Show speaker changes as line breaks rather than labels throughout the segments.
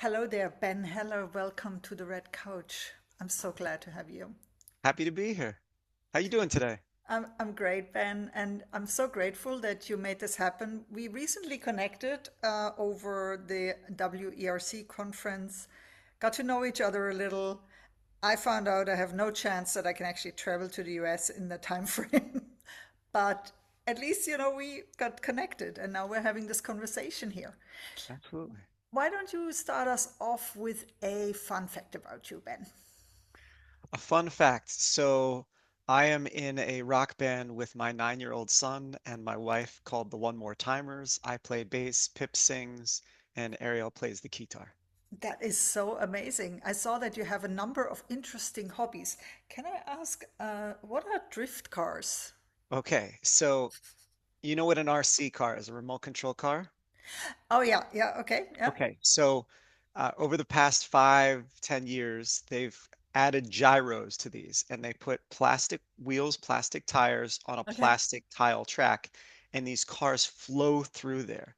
Hello there, Ben Heller. Welcome to the Red Couch. I'm so glad to have you.
Happy to be here. How you doing today?
I'm great, Ben, and I'm so grateful that you made this happen. We recently connected over the WERC conference, got to know each other a little. I found out I have no chance that I can actually travel to the US in the time frame, but at least, we got connected and now we're having this conversation here.
Absolutely.
Why don't you start us off with a fun fact about you, Ben?
A fun fact. So I am in a rock band with my 9-year-old son and my wife called the One More Timers. I play bass, Pip sings, and Ariel plays the guitar.
That is so amazing. I saw that you have a number of interesting hobbies. Can I ask, what are drift cars?
Okay, so you know what an RC car is, a remote control car?
Oh, yeah, yeah, okay, yeah,
Okay, so over the past 5, 10 years, they've added gyros to these and they put plastic wheels, plastic tires on a
okay.
plastic tile track, and these cars flow through there.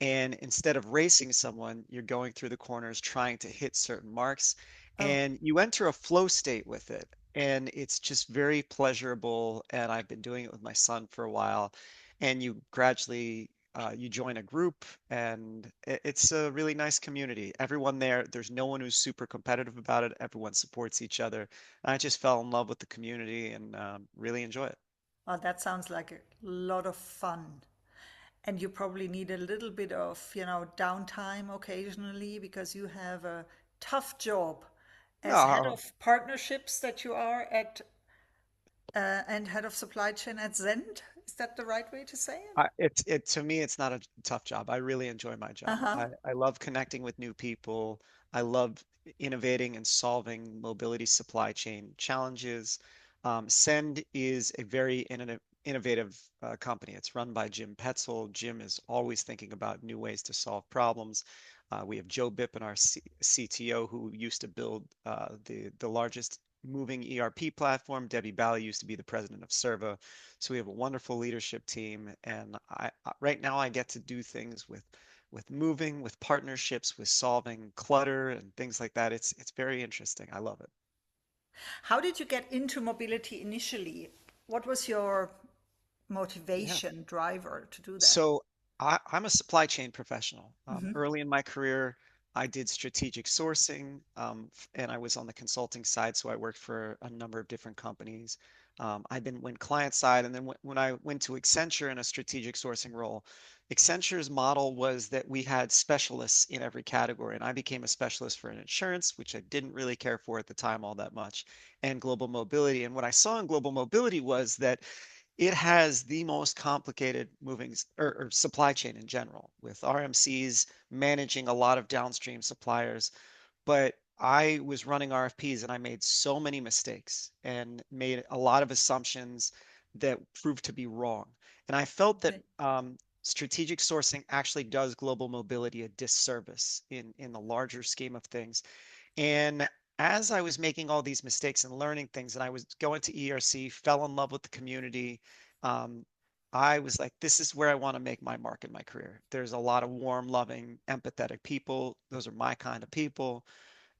And instead of racing someone, you're going through the corners trying to hit certain marks,
Oh,
and you enter a flow state with it. And it's just very pleasurable. And I've been doing it with my son for a while. And you gradually you join a group, and it's a really nice community. Everyone there, there's no one who's super competitive about it. Everyone supports each other. And I just fell in love with the community and really enjoy it.
oh, that sounds like a lot of fun. And you probably need a little bit of, downtime occasionally because you have a tough job as head
No,
of partnerships that you are at, and head of supply chain at Zend. Is that the right way to say it?
it to me, it's not a tough job. I really enjoy my job.
Uh-huh.
I love connecting with new people. I love innovating and solving mobility supply chain challenges. Cend is a very innovative company. It's run by Jim Petzel. Jim is always thinking about new ways to solve problems. We have Joe Bippen, our CTO, who used to build the largest moving ERP platform. Debbie Bally used to be the president of Serva. So we have a wonderful leadership team, and right now I get to do things with moving, with partnerships, with solving clutter and things like that. It's very interesting. I love it.
How did you get into mobility initially? What was your
Yeah.
motivation driver to do that?
So I'm a supply chain professional.
Hmm.
Early in my career, I did strategic sourcing, and I was on the consulting side, so I worked for a number of different companies. I then went client side, and then when I went to Accenture in a strategic sourcing role, Accenture's model was that we had specialists in every category, and I became a specialist for an insurance, which I didn't really care for at the time all that much, and global mobility. And what I saw in global mobility was that it has the most complicated moving or supply chain in general, with RMCs managing a lot of downstream suppliers. But I was running RFPs and I made so many mistakes and made a lot of assumptions that proved to be wrong. And I felt that
Okay.
strategic sourcing actually does global mobility a disservice in the larger scheme of things. And as I was making all these mistakes and learning things, and I was going to ERC, fell in love with the community, um, I was like, this is where I want to make my mark in my career. There's a lot of warm, loving, empathetic people. Those are my kind of people.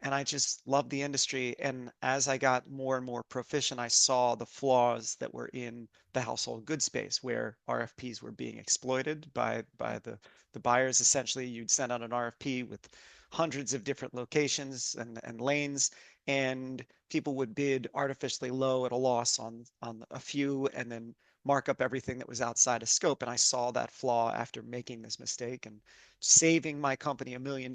And I just loved the industry. And as I got more and more proficient, I saw the flaws that were in the household goods space where RFPs were being exploited by the buyers. Essentially, you'd send out an RFP with hundreds of different locations and lanes, and people would bid artificially low at a loss on a few and then mark up everything that was outside of scope. And I saw that flaw after making this mistake and saving my company $1 million,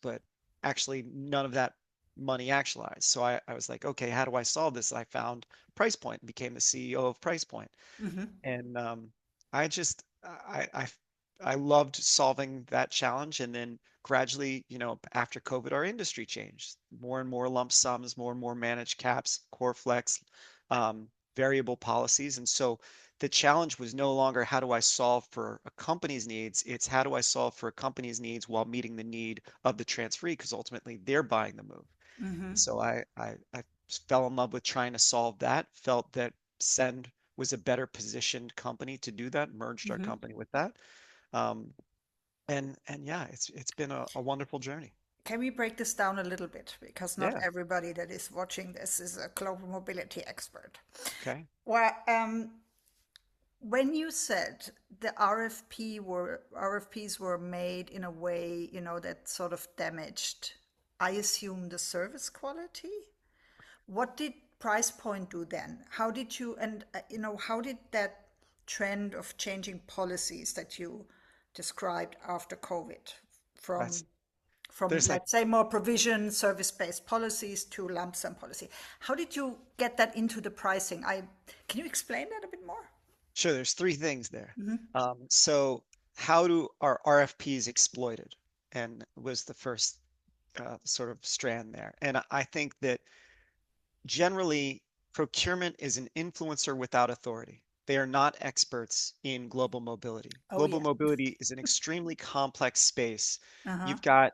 but actually none of that money actualized. So I was like, okay, how do I solve this? I found PricePoint and became the CEO of PricePoint.
Hmm.
And I just I loved solving that challenge. And then gradually, after COVID, our industry changed. More and more lump sums, more and more managed caps, core flex, um, variable policies. And so the challenge was no longer how do I solve for a company's needs? It's how do I solve for a company's needs while meeting the need of the transferee? Because ultimately they're buying the move.
Hmm.
And so I fell in love with trying to solve that, felt that Send was a better positioned company to do that, merged our
Hmm.
company with that. Um, and yeah, it's been a wonderful journey.
can we break this down a little bit? Because not
Yeah.
everybody that is watching this is a global mobility expert.
Okay.
Well, when you said the RFPs were made in a way, that sort of damaged, I assume, the service quality. What did price point do then? How did you, and how did that trend of changing policies that you described after COVID
That's
from
there's like
let's say more provision service-based policies to lump sum policy? How did you get that into the pricing? I Can you explain that a bit more?
Sure, there's three things there. So how do our RFPs exploited? And was the first sort of strand there. And I think that generally procurement is an influencer without authority. They are not experts in global mobility.
Oh
Global
yeah.
mobility is an extremely complex space.
Uh-huh.
You've got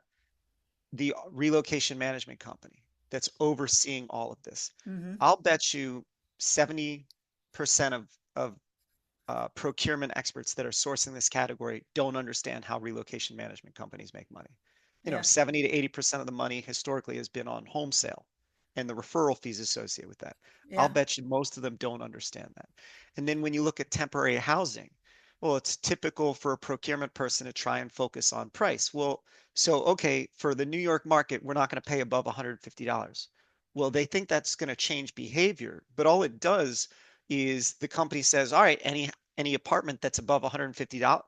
the relocation management company that's overseeing all of this. I'll bet you 70% of procurement experts that are sourcing this category don't understand how relocation management companies make money.
Yeah.
70 to 80% of the money historically has been on home sale and the referral fees associated with that. I'll
Yeah.
bet you most of them don't understand that. And then when you look at temporary housing, well, it's typical for a procurement person to try and focus on price. Well, so, okay, for the New York market, we're not going to pay above $150. Well, they think that's going to change behavior, but all it does is the company says, all right, any apartment that's above $150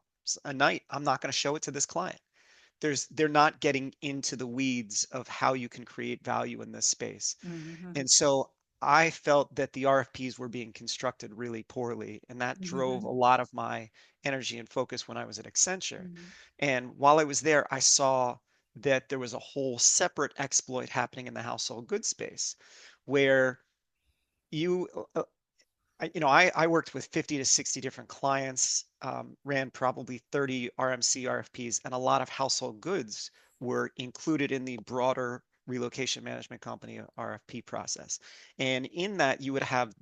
a night, I'm not going to show it to this client. They're not getting into the weeds of how you can create value in this space. And so I felt that the RFPs were being constructed really poorly, and that drove a lot of my energy and focus when I was at Accenture. And while I was there, I saw that there was a whole separate exploit happening in the household goods space where you I worked with 50 to 60 different clients, ran probably 30 RMC RFPs, and a lot of household goods were included in the broader relocation management company RFP process. And in that, you would have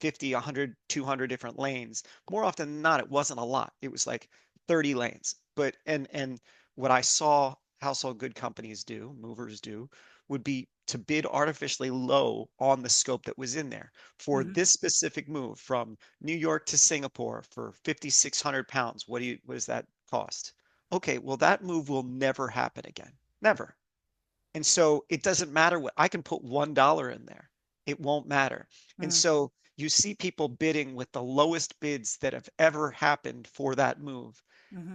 50, 100, 200 different lanes. More often than not, it wasn't a lot. It was like 30 lanes. But and what I saw household good companies do, movers do, would be to bid artificially low on the scope that was in there. For this specific move from New York to Singapore for 5,600 pounds, what does that cost? Okay, well, that move will never happen again. Never. And so it doesn't matter what I can put $1 in there. It won't matter. And so you see people bidding with the lowest bids that have ever happened for that move.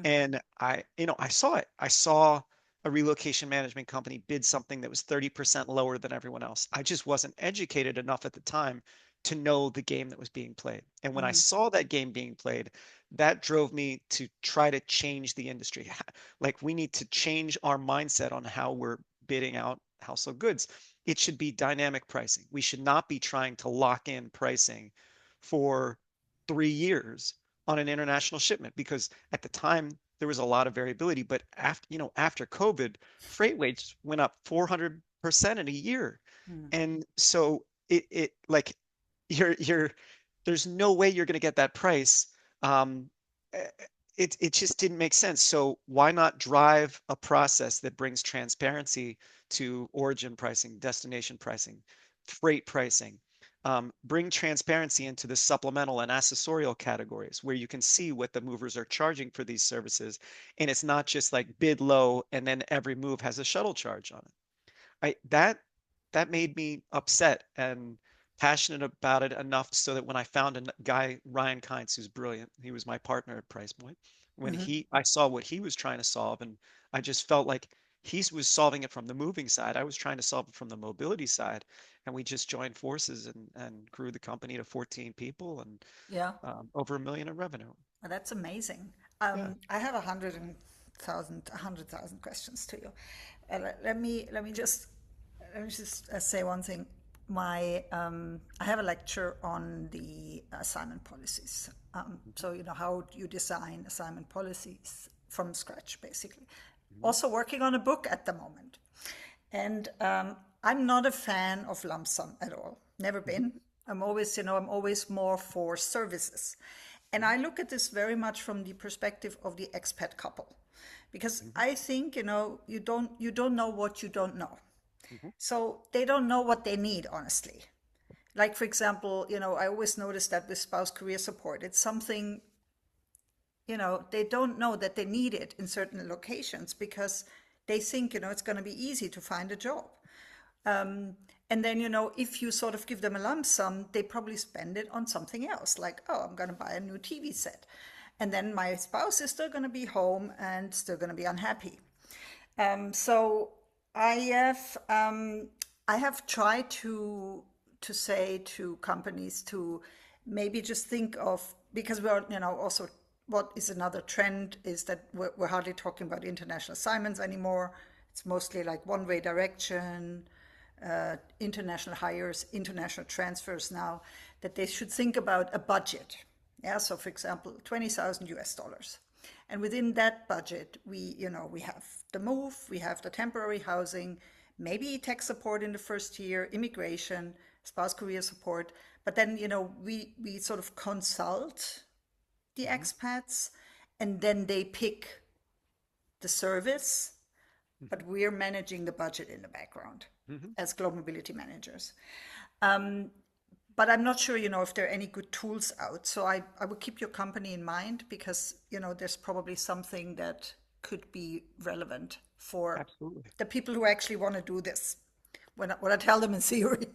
And I saw it. I saw a relocation management company bid something that was 30% lower than everyone else. I just wasn't educated enough at the time to know the game that was being played. And when I saw that game being played, that drove me to try to change the industry. Like we need to change our mindset on how we're bidding out household goods. It should be dynamic pricing. We should not be trying to lock in pricing for 3 years on an international shipment because at the time there was a lot of variability. But after COVID, freight rates went up 400% in a year. And so it like you're there's no way you're going to get that price. Um, eh, it just didn't make sense. So why not drive a process that brings transparency to origin pricing, destination pricing, freight pricing? Bring transparency into the supplemental and accessorial categories where you can see what the movers are charging for these services. And it's not just like bid low and then every move has a shuttle charge on it. That made me upset and passionate about it enough so that when I found a guy, Ryan Kynes, who's brilliant, he was my partner at PricePoint. When I saw what he was trying to solve, and I just felt like he was solving it from the moving side. I was trying to solve it from the mobility side, and we just joined forces and grew the company to 14 people and
Yeah.
over $1 million in revenue.
Well, that's amazing.
Yeah.
I have 100,000 questions to you. Let me just say one thing. I have a lecture on the assignment policies. So how you design assignment policies from scratch, basically.
Mhm.
Also working on a book at the moment, and I'm not a fan of lump sum at all. Never
Mhm.
been. I'm always more for services. And
Mhm.
I look at this very much from the perspective of the expat couple. because
Hmm.
I think, you don't know what you don't know.
Hmm.
So they don't know what they need, honestly. Like, for example, I always notice that with spouse career support, it's something, they don't know that they need it in certain locations because they think, it's going to be easy to find a job. And then, if you sort of give them a lump sum, they probably spend it on something else, like, oh, I'm going to buy a new TV set. And then my spouse is still going to be home and still going to be unhappy. So I have I have tried to say to companies to maybe just think of, because we're, also, what is another trend is that we're hardly talking about international assignments anymore. It's mostly like one-way direction, international hires, international transfers now, that they should think about a budget. Yeah, so for example, 20,000 US dollars. And within that budget, we have the move, we have the temporary housing, maybe tech support in the first year, immigration, spouse career support. But then, we sort of consult the
Hmm.
expats, and then they pick the service, but we're managing the budget in the background
Hmm.
as global mobility managers. But I'm not sure, if there are any good tools out. So I would keep your company in mind, because, there's probably something that could be relevant for
Absolutely.
the people who actually want to do this. When I tell them in theory.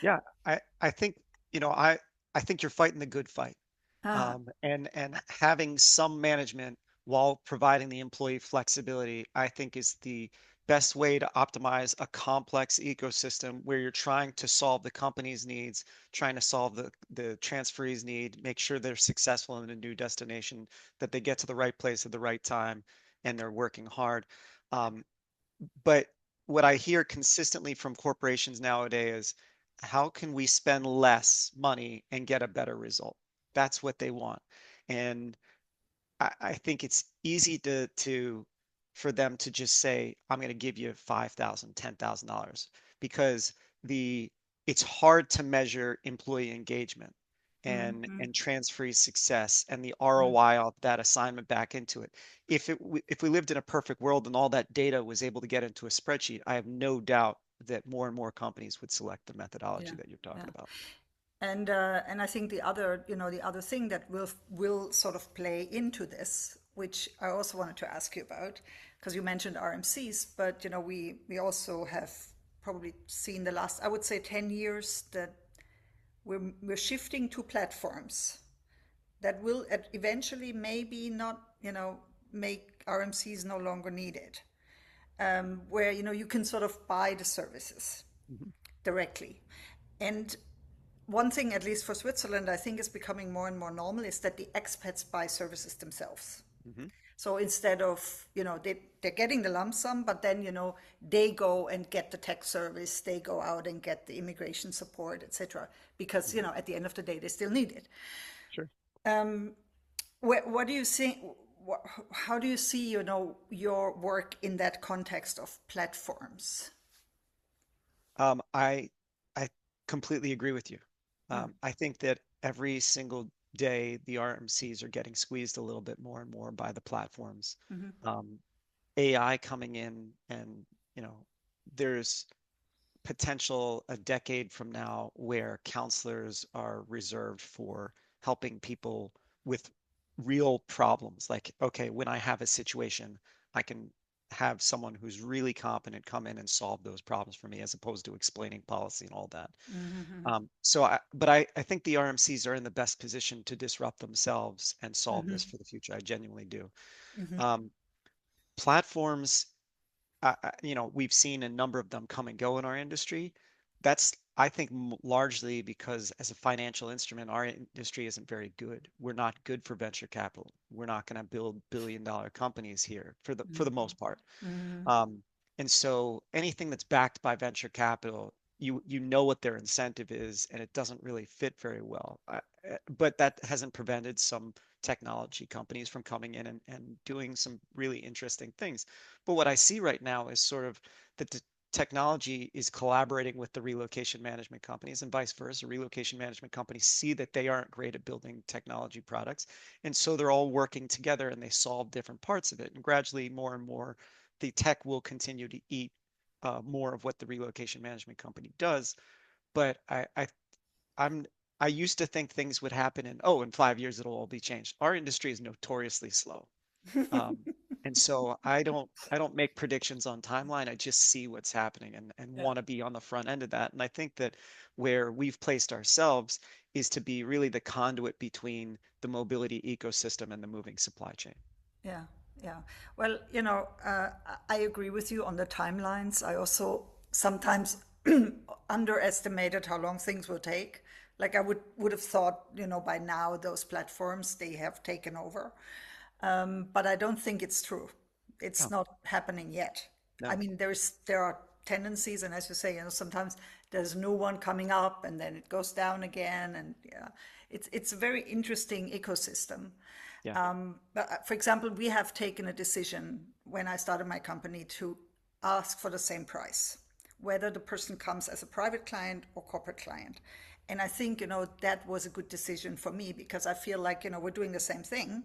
Yeah, I think, you know, I think you're fighting the good fight.
Ah,
And having some management while providing the employee flexibility, I think is the best way to optimize a complex ecosystem where you're trying to solve the company's needs, trying to solve the transferees' need, make sure they're successful in a new destination, that they get to the right place at the right time, and they're working hard. Um, but what I hear consistently from corporations nowadays is, how can we spend less money and get a better result? That's what they want. And I think it's easy to for them to just say, I'm going to give you 5,000, $10,000, because the it's hard to measure employee engagement and transferee success and the ROI of that assignment back into it. If we lived in a perfect world and all that data was able to get into a spreadsheet, I have no doubt that more and more companies would select the
yeah,
methodology that you're
yeah.
talking about.
And I think the other thing that will sort of play into this, which I also wanted to ask you about, because you mentioned RMCs, but we also have probably seen the last, I would say, 10 years, that we're shifting to platforms that will eventually maybe not, make RMCs no longer needed, where you can sort of buy the services
Mhm.
directly. And one thing, at least for Switzerland, I think is becoming more and more normal, is that the expats buy services themselves.
Mhm.
So instead of, they're getting the lump sum, but then, they go and get the tech service, they go out and get the immigration support, etc. Because,
Mhm.
at the end of the day, they still need it.
Sure.
What do you think? How do you see, your work in that context of platforms?
I completely agree with you. I think that every single day the RMCs are getting squeezed a little bit more and more by the platforms. Um, AI coming in, and there's potential a decade from now where counselors are reserved for helping people with real problems. Like, okay, when I have a situation, I can have someone who's really competent come in and solve those problems for me, as opposed to explaining policy and all that. But I think the RMCs are in the best position to disrupt themselves and solve this for the future. I genuinely do. Um, Platforms, we've seen a number of them come and go in our industry. That's, I think, largely because as a financial instrument, our industry isn't very good. We're not good for venture capital. We're not going to build billion-dollar companies here for the most part. Um, and so anything that's backed by venture capital, you know what their incentive is, and it doesn't really fit very well. But that hasn't prevented some technology companies from coming in and doing some really interesting things. But what I see right now is sort of that the technology is collaborating with the relocation management companies and vice versa. Relocation management companies see that they aren't great at building technology products. And so they're all working together and they solve different parts of it. And gradually, more and more, the tech will continue to eat more of what the relocation management company does. But I'm I used to think things would happen in 5 years it'll all be changed. Our industry is notoriously slow. Um, and so I don't make predictions on timeline. I just see what's happening and
Yeah.
want to be on the front end of that. And I think that where we've placed ourselves is to be really the conduit between the mobility ecosystem and the moving supply chain.
Yeah, yeah. Well, I agree with you on the timelines. I also sometimes underestimated how long things will take. Like I would have thought, by now those platforms they have taken over. But I don't think it's true. It's
No,
not happening yet. I
no.
mean, there are tendencies, and as you say, sometimes there's a new one coming up, and then it goes down again, and yeah, it's a very interesting ecosystem.
Yeah.
But for example, we have taken a decision when I started my company to ask for the same price, whether the person comes as a private client or corporate client. And I think, that was a good decision for me because I feel like, we're doing the same thing,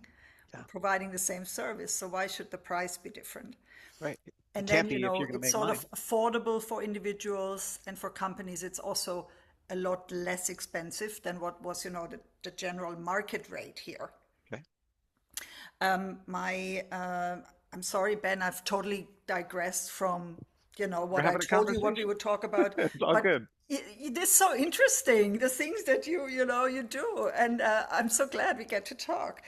Yeah.
we're providing the same service. So why should the price be different?
Right. It
And
can't
then,
be if you're going to
it's
make
sort
money.
of affordable for individuals and for companies. It's also a lot less expensive than what was, the general market rate here.
Okay.
My I'm sorry, Ben, I've totally digressed from
We're
what I
having a
told you what we
conversation.
would talk about,
It's all
but
good.
it is so interesting the things that you do, and I'm so glad we get to talk.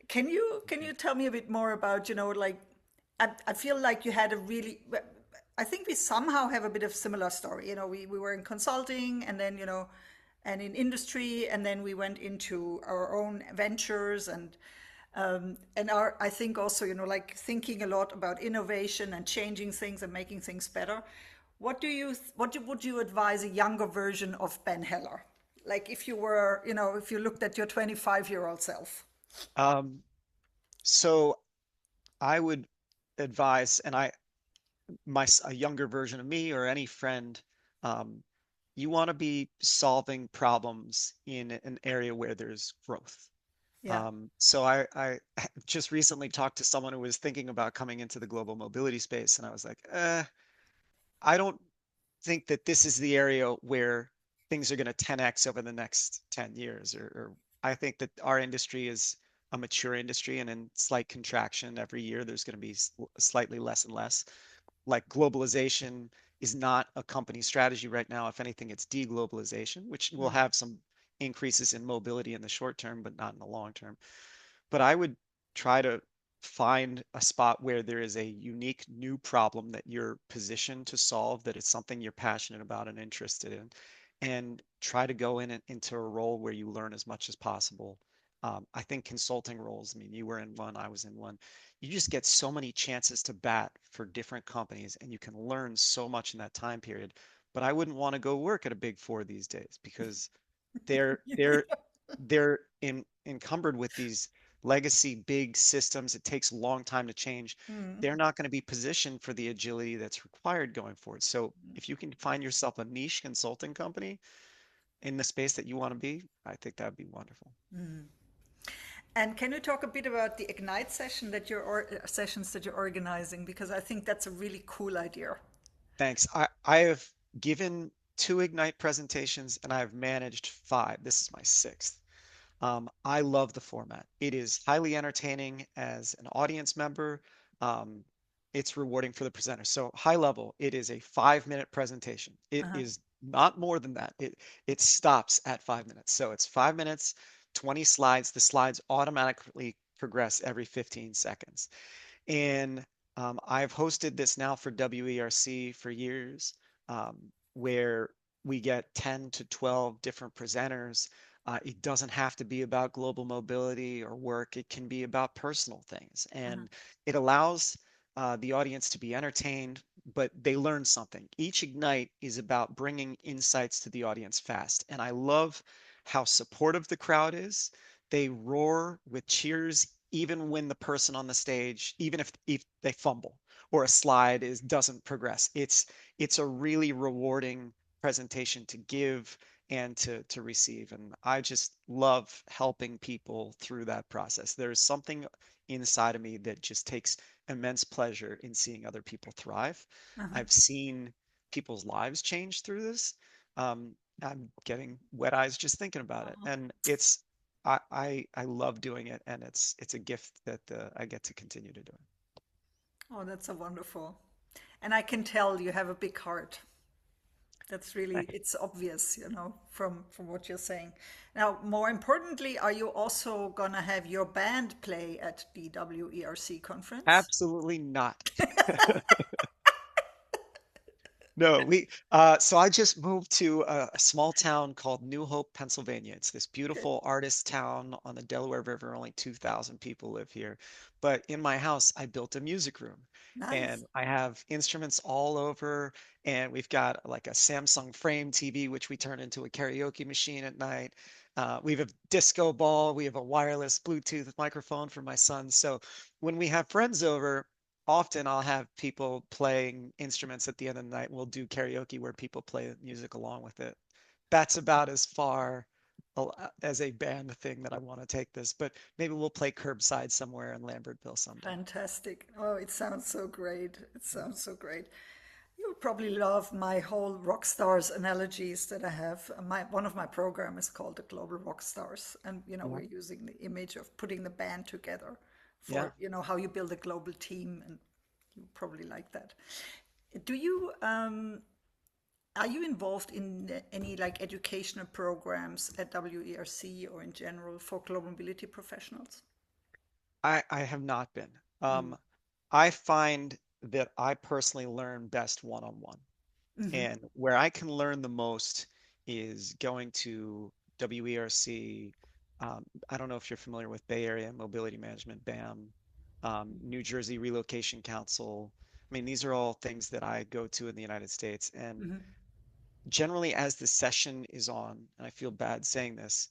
Can you tell me a bit more about like I feel like you had a really I think we somehow have a bit of similar story. We were in consulting and then and in industry, and then we went into our own ventures and I think also, like thinking a lot about innovation and changing things and making things better. Would you advise a younger version of Ben Heller? Like if you were, if you looked at your 25-year-old self.
Um, so I would advise, and a younger version of me or any friend, um, you want to be solving problems in an area where there's growth.
Yeah.
So I just recently talked to someone who was thinking about coming into the global mobility space, and I was like, I don't think that this is the area where things are going to 10x over the next 10 years. Or I think that our industry is a mature industry and in slight contraction every year. There's going to be slightly less and less. Like globalization is not a company strategy right now. If anything, it's deglobalization, which will
Mm,
have some increases in mobility in the short term, but not in the long term. But I would try to find a spot where there is a unique new problem that you're positioned to solve, that it's something you're passionate about and interested in, and try to go in into a role where you learn as much as possible. I think consulting roles, I mean, you were in one, I was in one. You just get so many chances to bat for different companies, and you can learn so much in that time period. But I wouldn't want to go work at a big four these days because they're they're they're encumbered with these legacy big systems. It takes a long time to change.
mm,
They're not going to be positioned for the agility that's required going forward. So if you can find yourself a niche consulting company in the space that you want to be, I think that would be wonderful.
mm. And can you talk a bit about the Ignite sessions that you're organizing? Because I think that's a really cool idea.
Thanks. I have given two Ignite presentations and I've managed five. This is my sixth. I love the format. It is highly entertaining as an audience member. Um, it's rewarding for the presenter. So high level, it is a 5 minute presentation. It
Uh-huh.
is not more than that. It stops at 5 minutes. So it's 5 minutes, 20 slides. The slides automatically progress every 15 seconds. And I've hosted this now for WERC for years, where we get 10 to 12 different presenters. It doesn't have to be about global mobility or work. It can be about personal things.
Uh-huh.
And it allows the audience to be entertained, but they learn something. Each Ignite is about bringing insights to the audience fast. And I love how supportive the crowd is. They roar with cheers even when the person on the stage, even if they fumble or a slide is doesn't progress. It's a really rewarding presentation to give and to receive. And I just love helping people through that process. There's something inside of me that just takes immense pleasure in seeing other people thrive.
Uh-huh.
I've seen people's lives change through this. Um, I'm getting wet eyes just thinking about it.
Oh,
And I love doing it, and it's a gift that I get to continue to do it.
oh, that's a wonderful. And I can tell you have a big heart. That's really,
Thank
it's obvious, from what you're saying. Now, more importantly, are you also gonna have your band play at the WERC conference?
Absolutely not. No, so I just moved to a small town called New Hope, Pennsylvania. It's this
Okay,
beautiful artist town on the Delaware River. Only 2,000 people live here. But in my house, I built a music room,
nice,
and I have instruments all over, and we've got like a Samsung Frame TV, which we turn into a karaoke machine at night. We have a disco ball. We have a wireless Bluetooth microphone for my son. So when we have friends over, often I'll have people playing instruments at the end of the night. We'll do karaoke where people play music along with it. That's about as far as a band thing that I want to take this, but maybe we'll play curbside somewhere in Lambertville someday.
fantastic. Oh, it sounds so great. It sounds so great. You'll probably love my whole rock stars analogies that I have. One of my program is called the Global Rock Stars, and
Yeah.
we're using the image of putting the band together
Yeah.
for how you build a global team, and you probably like that. Do you are you involved in any like educational programs at WERC or in general for global mobility professionals?
I have not been. I find that I personally learn best one-on-one.
Mm-hmm.
And where I can learn the most is going to WERC. I don't know if you're familiar with Bay Area Mobility Management, BAM, New Jersey Relocation Council. I mean, these are all things that I go to in the United States. And
Mm-hmm.
generally, as the session is on, and I feel bad saying this,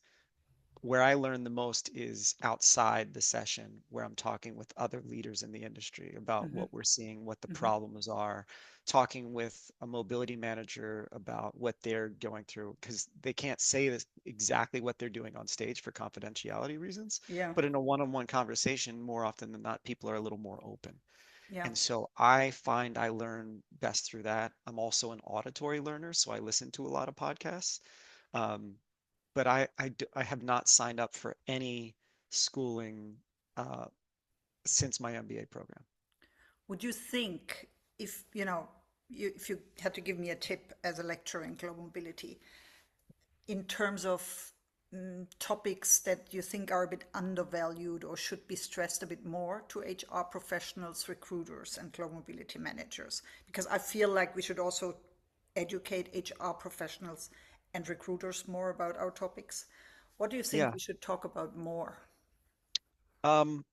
where I learn the most is outside the session, where I'm talking with other leaders in the industry about
Mm-hmm.
what we're seeing, what the
Mm-hmm.
problems are, talking with a mobility manager about what they're going through, because they can't say this exactly what they're doing on stage for confidentiality reasons.
Yeah.
But in a one-on-one conversation, more often than not, people are a little more open.
Yeah.
And so I find I learn best through that. I'm also an auditory learner, so I listen to a lot of podcasts. Um, but I have not signed up for any schooling uh, since my MBA program.
Would you think if if you had to give me a tip as a lecturer in global mobility in terms of topics that you think are a bit undervalued or should be stressed a bit more to HR professionals, recruiters, and global mobility managers? Because I feel like we should also educate HR professionals and recruiters more about our topics. What do you think
Yeah.
we should talk about more?
Um,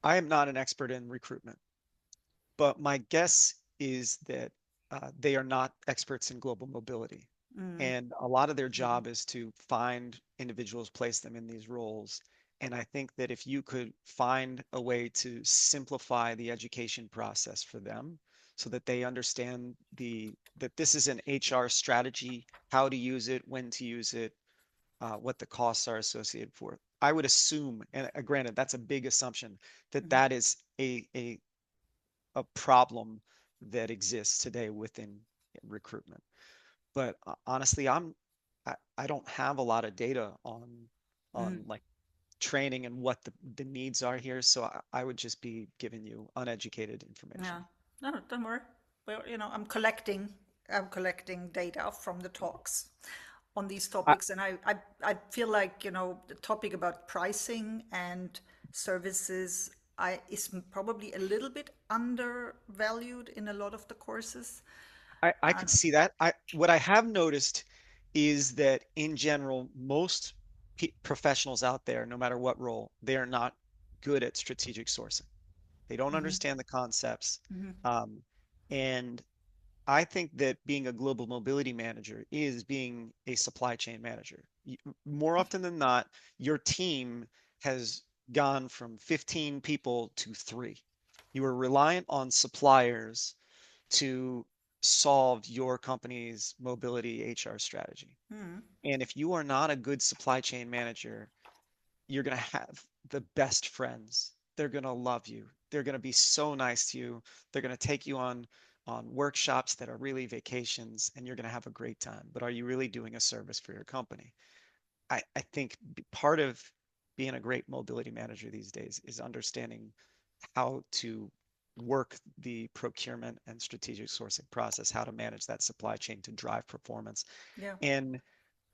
I am not an expert in recruitment, but my guess is that they are not experts in global mobility. And a lot of their job is to find individuals, place them in these roles. And I think that if you could find a way to simplify the education process for them so that they understand that this is an HR strategy, how to use it, when to use it, what the costs are associated for. I would assume, and granted, that's a big assumption, that
Mhm.
that is a problem that exists today within recruitment. But honestly, I don't have a lot of data on like training and what the needs are here. So I would just be giving you uneducated information.
Yeah. No, don't worry. Well, I'm collecting data from the talks on these
I,
topics, and I feel like, the topic about pricing and services is probably a little bit undervalued in a lot of the courses.
I could see that. What I have noticed is that in general, most professionals out there, no matter what role, they are not good at strategic sourcing. They don't understand the concepts. Um, and I think that being a global mobility manager is being a supply chain manager. More often than not, your team has gone from 15 people to three. You are reliant on suppliers to solve your company's mobility HR strategy.
Mm.
And if you are not a good supply chain manager, you're going to have the best friends. They're going to love you. They're going to be so nice to you. They're going to take you on workshops that are really vacations, and you're going to have a great time. But are you really doing a service for your company? I think part of being a great mobility manager these days is understanding how to work the procurement and strategic sourcing process, how to manage that supply chain to drive performance.
Yeah.
And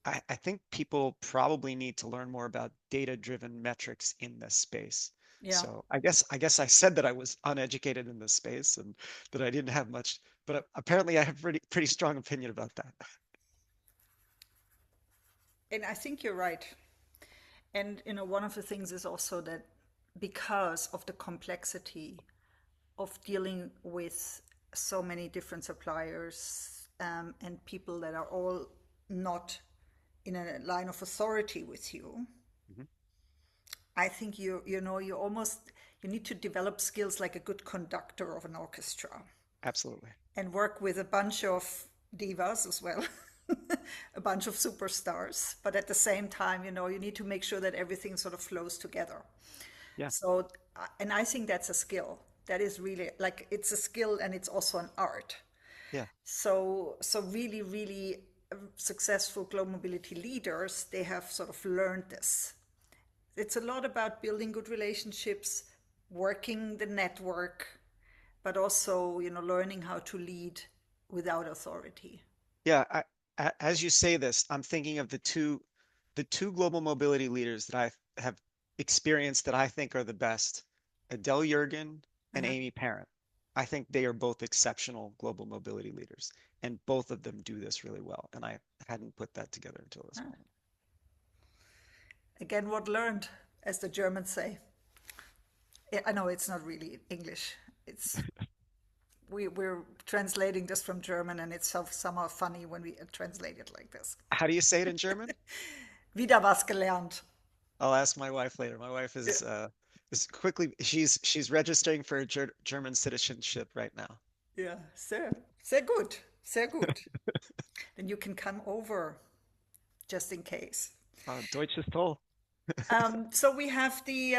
I think people probably need to learn more about data-driven metrics in this space.
Yeah.
So I guess I said that I was uneducated in this space and that I didn't have much, but apparently I have pretty strong opinion about that.
And I think you're right. And one of the things is also that because of the complexity of dealing with so many different suppliers, and people that are all not in a line of authority with you,
Mhm.
I think you almost you need to develop skills like a good conductor of an orchestra
Absolutely.
and work with a bunch of divas as well, a bunch of superstars. But at the same time, you need to make sure that everything sort of flows together.
Yeah.
So, and I think that's a skill. That is really like it's a skill and it's also an art.
Yeah.
So really, really successful global mobility leaders, they have sort of learned this. It's a lot about building good relationships, working the network, but also, learning how to lead without authority.
Yeah, as you say this, I'm thinking of the two global mobility leaders that I have experienced that I think are the best, Adele Jurgen and
Uh-huh.
Amy Parent. I think they are both exceptional global mobility leaders, and both of them do this really well. And I hadn't put that together until this
Ah,
moment.
again, what learned, as the Germans say. I know it's not really English. It's we're translating this from German, and it's somehow funny when we translate it like this.
How do you say it in German?
Wieder was gelernt.
I'll ask my wife later. My wife
Yeah,
is quickly she's registering for a German citizenship right now.
yeah, sehr gut, sehr gut. Then you can come over just in case.
Deutsch ist toll.
So we have the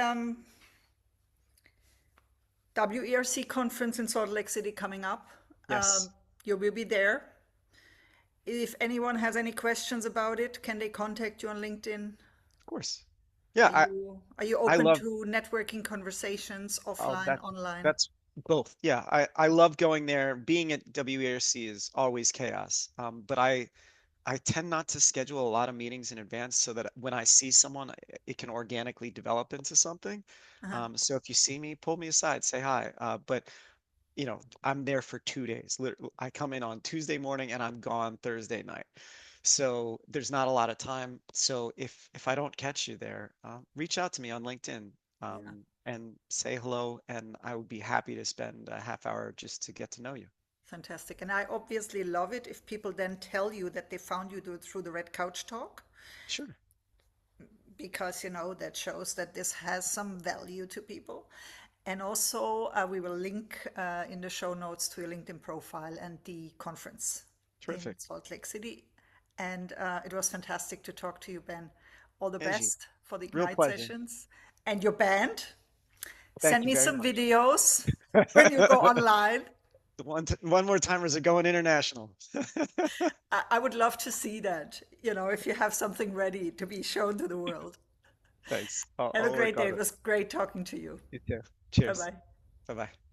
WERC conference in Salt Lake City coming up.
Yes,
You will be there. If anyone has any questions about it, can they contact you on LinkedIn?
of course.
Are
Yeah,
you
I
open
love
to networking conversations
oh
offline,
that
online?
that's both. Yeah, I love going there. Being at WARC is always chaos. But I tend not to schedule a lot of meetings in advance so that when I see someone, it can organically develop into something.
Uh-huh.
So if you see me, pull me aside, say hi. But I'm there for 2 days. I come in on Tuesday morning and I'm gone Thursday night. So there's not a lot of time. So if I don't catch you there, reach out to me on LinkedIn,
Yeah,
and say hello, and I would be happy to spend a half hour just to get to know you.
fantastic. And I obviously love it if people then tell you that they found you through the Red Couch Talk,
Sure.
because that shows that this has some value to people. And also, we will link in the show notes to your LinkedIn profile and the conference in
Terrific.
Salt Lake City. And it was fantastic to talk to you, Ben. All the
Angie,
best for the
real
Ignite
pleasure.
sessions and your band.
Thank
Send
you
me
very
some
much.
videos when you go online.
One more timers are going international.
I would love to see that, if you have something ready to be shown to the world.
Thanks. I'll,
Have a
I'll work
great day.
on
It
it.
was great talking to you.
You too.
Bye
Cheers.
bye.
Bye bye.